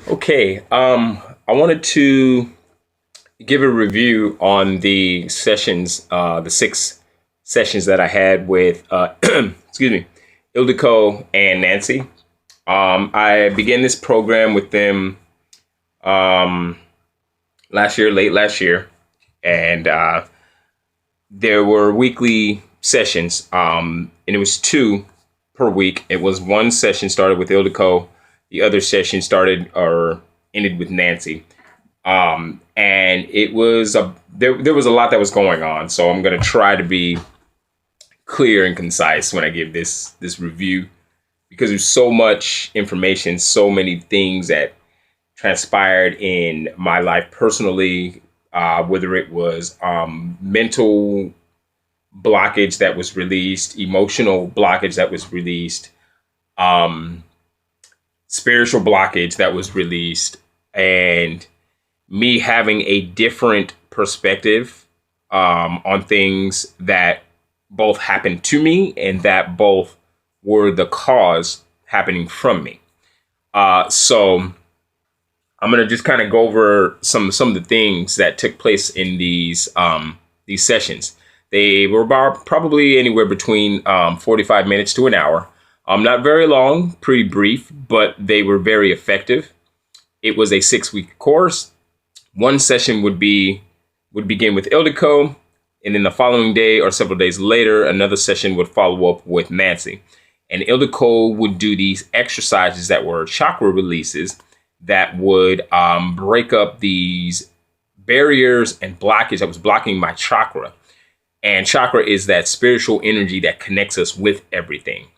Okay, I wanted to give a review on the sessions, the 6 sessions that I had with, excuse me, Ildiko and Nancy. I began this program with them um, last year, late last year, and there were weekly sessions, and it was two per week. It was one session started with Ildiko, the other session started or ended with Nancy. And it was there was a lot that was going on, so I'm going to try to be clear and concise when I give this review because there's so much information, so many things that transpired in my life personally, whether it was mental blockage that was released, emotional blockage that was released, um, spiritual blockage that was released, and me having a different perspective on things that both happened to me and that both were the cause happening from me. So I'm gonna just kind of go over some of the things that took place in these sessions. They were about probably anywhere between 45 minutes to an hour. Not very long, pretty brief, but they were very effective. It was a 6 week course. One session would begin with Ildiko, and then the following day or several days later, another session would follow up with Nancy. And Ildiko would do these exercises that were chakra releases that would break up these barriers and blockage that was blocking my chakra. And chakra is that spiritual energy that connects us with everything.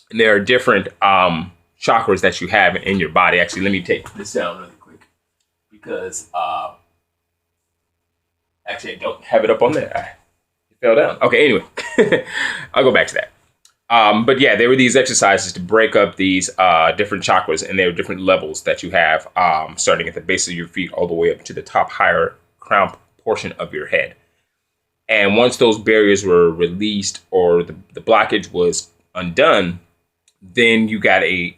And there are different chakras that you have in your body. Actually, let me take this down really quick because actually I don't have it up on there. It fell down. Okay, anyway, I'll go back to that. But yeah, there were these exercises to break up these different chakras, and there are different levels that you have, starting at the base of your feet all the way up to the top higher crown portion of your head. And once those barriers were released or the blockage was undone, then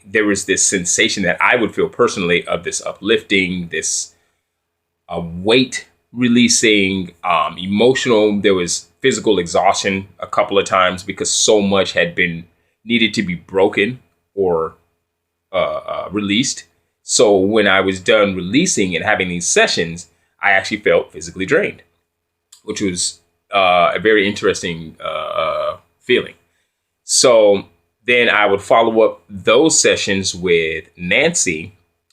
there was this sensation that I would feel personally of this uplifting, this weight releasing, emotional. There was physical exhaustion a couple of times because so much had been needed to be broken or released. So when I was done releasing and having these sessions, I actually felt physically drained, which was a very interesting feeling. So then I would follow up those sessions with Nancy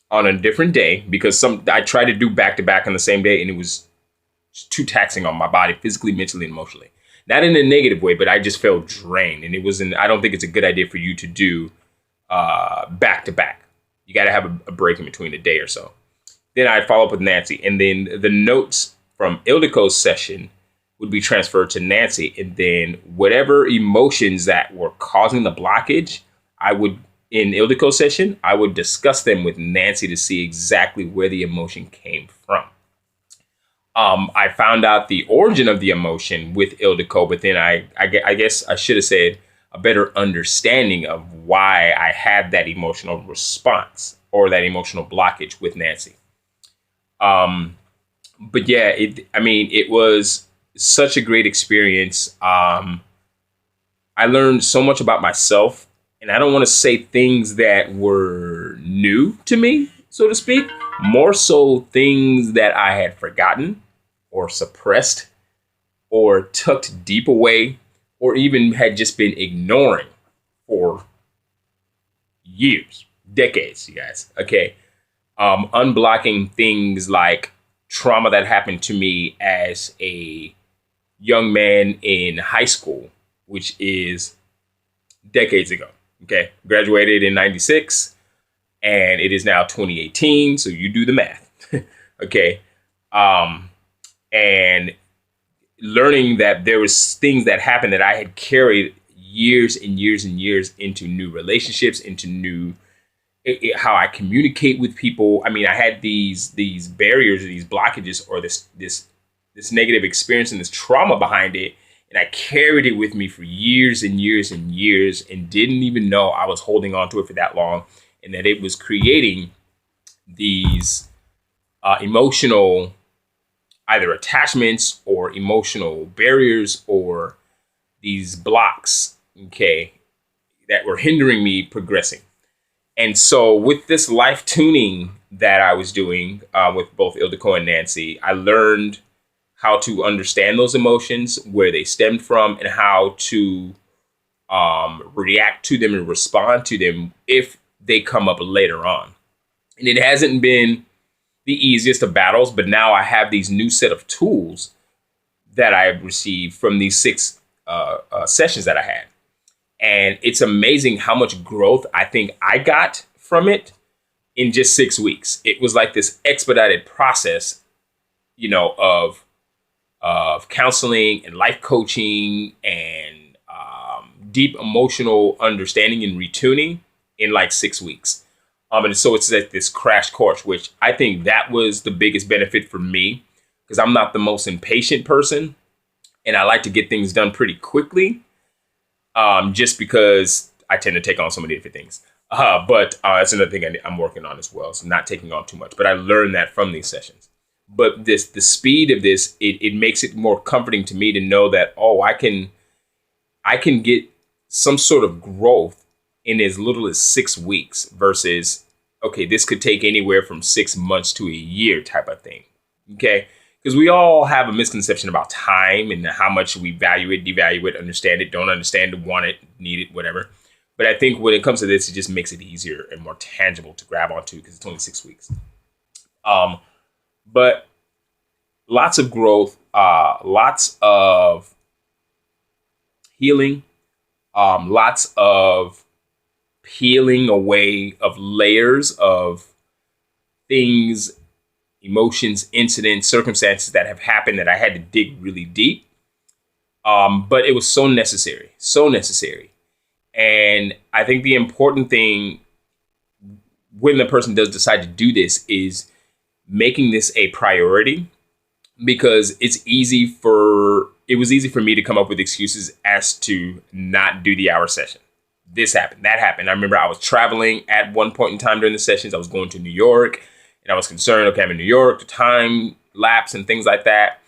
on a different day because I tried to do back to back on the same day, and it was too taxing on my body physically, mentally, and emotionally. Not in a negative way, but I just felt drained, and I don't think it's a good idea for you to do back to back. You got to have a break in between a day or so. Then I'd follow up with Nancy, and then the notes from Ildiko's session would be transferred to Nancy, and then whatever emotions that were causing the blockage, in Ildiko's session, I would discuss them with Nancy to see exactly where the emotion came from. I found out the origin of the emotion with Ildiko, but then I guess I should have said a better understanding of why I had that emotional response or that emotional blockage with Nancy. But yeah, it was such a great experience. I learned so much about myself, and I don't want to say things that were new to me, so to speak, more so things that I had forgotten or suppressed or tucked deep away or even had just been ignoring for years, decades, you guys. Okay. Unblocking things like trauma that happened to me as a young man in high school, which is decades ago. Okay. Graduated in 96 and it is now 2018. So you do the math. Okay. And learning that there was things that happened that I had carried years and years and years into new relationships, into new how I communicate with people. I mean, I had these barriers or these blockages or this negative experience and this trauma behind it, and I carried it with me for years and years and years, and didn't even know I was holding on to it for that long, and that it was creating these emotional either attachments or emotional barriers or these blocks, okay, that were hindering me progressing. And so with this life tuning that I was doing with both Ildiko and Nancy, I learned how to understand those emotions, where they stemmed from, and how to react to them and respond to them if they come up later on. And it hasn't been the easiest of battles, but now I have these new set of tools that I received from these 6 sessions that I had. And it's amazing how much growth I think I got from it in just 6 weeks. It was like this expedited process, of counseling and life coaching and deep emotional understanding and retuning in like 6 weeks. And so it's like this crash course, which I think that was the biggest benefit for me, because I'm not the most impatient person and I like to get things done pretty quickly, just because I tend to take on so many different things. But that's another thing I'm working on as well. So not taking on too much, but I learned that from these sessions. But the speed of this, it makes it more comforting to me to know that, I can get some sort of growth in as little as 6 weeks versus, okay, this could take anywhere from 6 months to a year type of thing. Okay. Because we all have a misconception about time and how much we value it, devalue it, understand it, don't understand it, want it, need it, whatever. But I think when it comes to this, it just makes it easier and more tangible to grab onto because it's only 6 weeks. But lots of growth, lots of healing, lots of peeling away of layers of things, emotions, incidents, circumstances that have happened that I had to dig really deep. But it was so necessary, so necessary. And I think the important thing when the person does decide to do this is making this a priority, because it was easy for me to come up with excuses as to not do the hour session. This happened, that happened. I remember I was traveling at one point in time during the sessions. I was going to New York and I was concerned, okay, I'm in New York, the time lapse and things like that.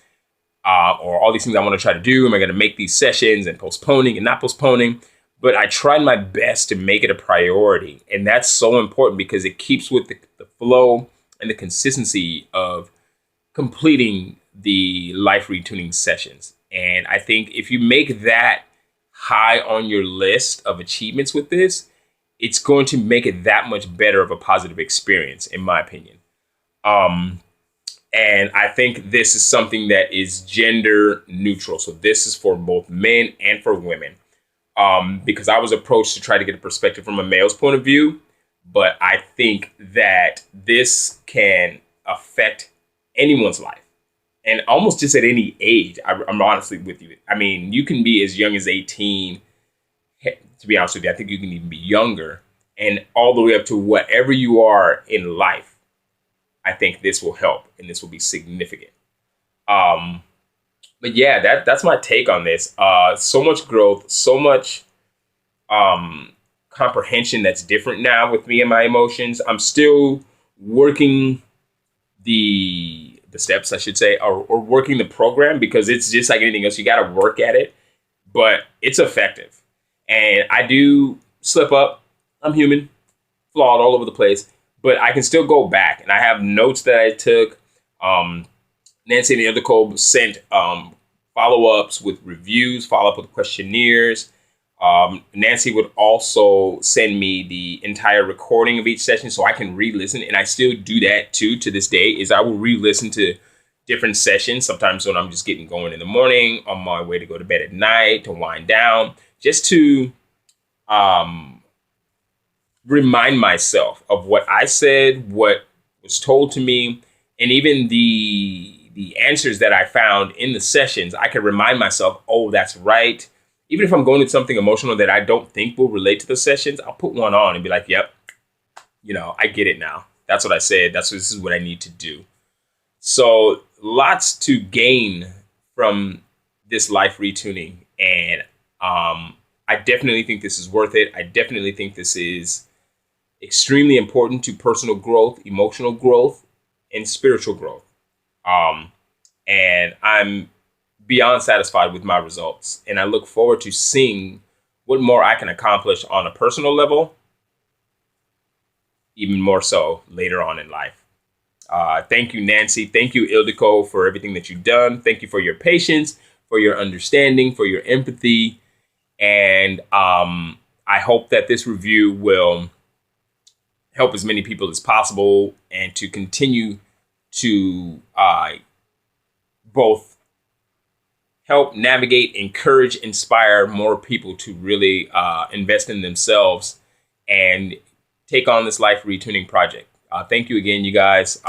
Or all these things I want to try to do. Am I going to make these sessions and postponing and not postponing? But I tried my best to make it a priority. And that's so important because it keeps with the flow and the consistency of completing the life retuning sessions. And I think if you make that high on your list of achievements with this, it's going to make it that much better of a positive experience, in my opinion. And I think this is something that is gender neutral. So this is for both men and for women. Because I was approached to try to get a perspective from a male's point of view, but I think that this can affect anyone's life, and almost just at any age. I'm honestly with you. I mean, you can be as young as 18. To be honest with you, I think you can even be younger, and all the way up to whatever you are in life. I think this will help, and this will be significant. But yeah, that's my take on this. So much growth, so much comprehension that's different now with me and my emotions. I'm still working the steps, I should say, or working the program, because it's just like anything else. You got to work at it, but it's effective. And I do slip up. I'm human, flawed all over the place, but I can still go back. And I have notes that I took. Nancy and Ildiko sent follow-ups with reviews, follow-up with questionnaires. Nancy would also send me the entire recording of each session so I can re-listen. And I still do that too to this day, is I will re-listen to different sessions. Sometimes when I'm just getting going in the morning, on my way to go to bed at night, to wind down, just to remind myself of what I said, what was told to me, and even the answers that I found in the sessions. I can remind myself, oh, that's right. Even if I'm going to something emotional that I don't think will relate to the sessions, I'll put one on and be like, yep, I get it now. That's what I said. This is what I need to do. So lots to gain from this life retuning. And I definitely think this is worth it. I definitely think this is extremely important to personal growth, emotional growth, and spiritual growth. And I'm beyond satisfied with my results. And I look forward to seeing what more I can accomplish on a personal level, even more so later on in life. Thank you, Nancy. Thank you, Ildiko, for everything that you've done. Thank you for your patience, for your understanding, for your empathy. And I hope that this review will help as many people as possible and to continue to both help navigate, encourage, inspire more people to really invest in themselves and take on this life retuning project. Thank you again, you guys.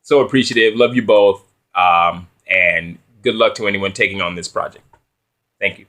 So appreciative. Love you both. And good luck to anyone taking on this project. Thank you.